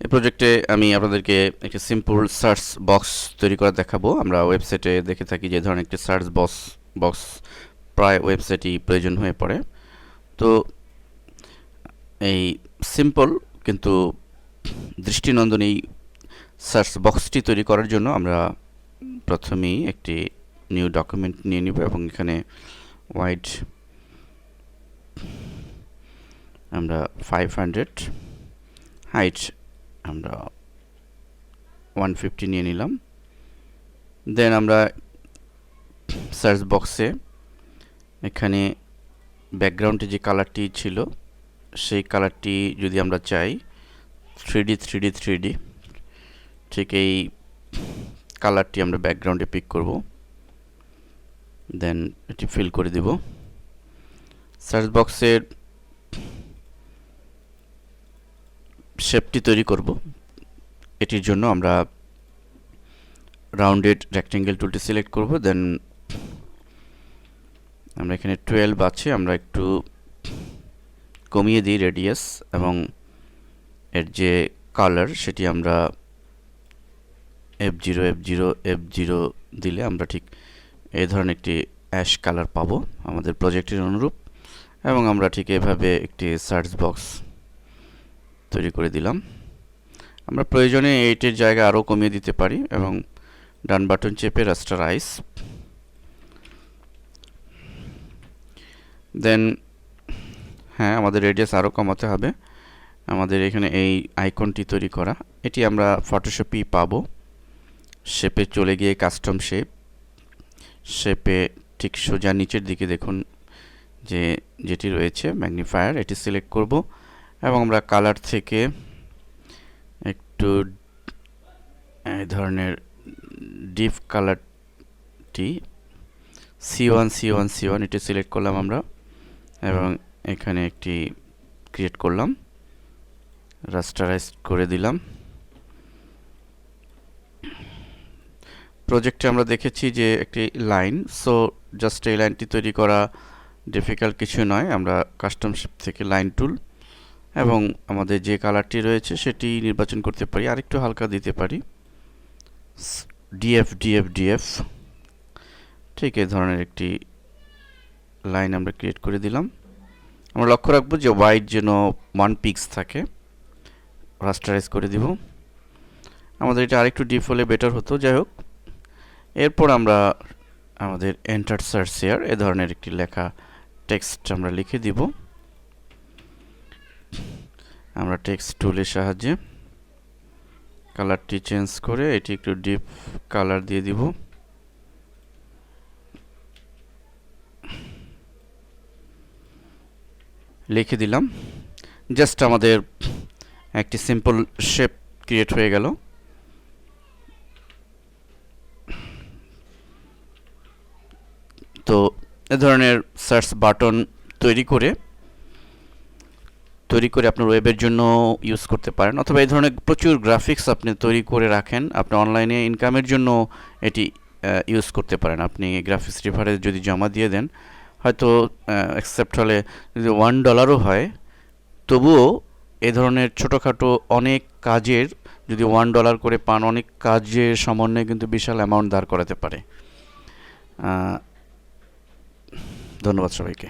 এই প্রজেক্টে আমি আপনাদেরকে একটি সিম্পল সার্চ বক্স তৈরি করে দেখাবো। আমরা ওয়েবসাইটে দেখে থাকি যে ধরনের একটি সার্চ বক্স প্রায় ওয়েবসাইটই প্রয়োজন হয়ে পড়ে। তো এই সিম্পল কিন্তু দৃষ্টিনন্দন এই সার্চ বক্সটি তৈরি করার জন্য আমরা প্রথমেই একটি নিউ ডকুমেন্ট নিয়ে নিব এবং এখানে ওয়াইড আমরা 500, হাইট আমরা 150 নিয়ে নিলাম। দেন আমরা সার্চ বক্সে এখানে ব্যাকগ্রাউন্ডে যে কালারটি ছিল সেই কালারটি যদি আমরা চাই 3D ঠিক এই কালারটি আমরা ব্যাকগ্রাউন্ডে পিক করব, দেন এটি ফিল করে দিব। সার্চ বক্সের শেপটি তৈরি করব, এটির জন্য আমরা রাউন্ডেড রেক্টেঙ্গেল টুলটি সিলেক্ট করব। দেন আমরা এখানে 12 আছে, আমরা একটু কমিয়ে দিই রেডিয়াস, এবং এর যে কালার সেটি আমরা F0 দিলে আমরা ঠিক এই ধরনের একটি অ্যাশ কালার পাবো আমাদের প্রজেক্টের অনুরূপ। এবং আমরা ঠিক এভাবে একটি সার্চ বক্স তৈরি করে দিলাম। আমরা প্রয়োজনে এইটির জায়গা আরও কমিয়ে দিতে পারি এবং ডান বাটন চেপে রাস্টারাইজ। দেন হ্যাঁ, আমাদের রেডিয়াস আরও কমাতে হবে। আমাদের এখানে এই আইকনটি তৈরি করা, এটি আমরা ফটোশপেই পাবো। শেপে চলে গিয়ে কাস্টম শেপে ঠিক সোজা নিচের দিকে দেখুন যেটি রয়েছে ম্যাগনিফায়ার, এটি সিলেক্ট করব এবং আমরা কালার থেকে একটু এই ধরনের ডিপ কালারটি C1 এটি সিলেক্ট করলাম আমরা এবং এখানে একটি ক্রিয়েট করলাম, রাস্টারাইজ করে দিলাম। প্রজেক্টে আমরা দেখেছি যে একটি লাইন, সো জাস্ট এই লাইনটি তৈরি করা ডিফিকাল্ট কিছু নয়। আমরা কাস্টম শেপ থেকে লাইন টুল এবং আমাদের যে কালারটি রয়েছে সেটি নির্বাচন করতে পারি, আরেকটু হালকা দিতে পারি, DF ঠিক এই ধরনের একটি লাইন আমরা ক্রিয়েট করে দিলাম। আমরা লক্ষ্য রাখবো যে ওয়াইড যেন 1 পিক্স থাকে, রাস্টারাইজ করে দিব। আমাদের এটা আরেকটু ডিপ হলে বেটার হতো, যাই হোক। এরপর আমরা আমাদের এন্টার সার্চ হিয়ার এ ধরনের একটি লেখা টেক্সট আমরা লিখে দিব। আমরা টেক্সট টুলের সাহায্যে কালারটি চেঞ্জ করে এটি একটু ডিপ কালার দিয়ে দিব। লিখে দিলাম, জাস্ট আমাদের একটি সিম্পল শেপ ক্রিয়েট হয়ে গেল। তো এ ধরনের সার্চ বাটন তৈরি করে আপনার ওয়েবের জন্য ইউজ করতে পারেন, অথবা এই ধরনের প্রচুর গ্রাফিক্স আপনি তৈরি করে রাখেন, আপনি অনলাইনে ইনকামের জন্য এটি ইউজ করতে পারেন। আপনি গ্রাফিক্স রেফারেন্স যদি জমা দিয়ে দেন, হয়তো অ্যাকসেপ্ট হলে যদি $1 হয়, তবুও এ ধরনের ছোটোখাটো অনেক কাজের যদি $1 করে পান, অনেক কাজের সমন্বয়ে কিন্তু বিশাল অ্যামাউন্ট দাঁড় করাতে পারে। ধন্যবাদ সবাইকে।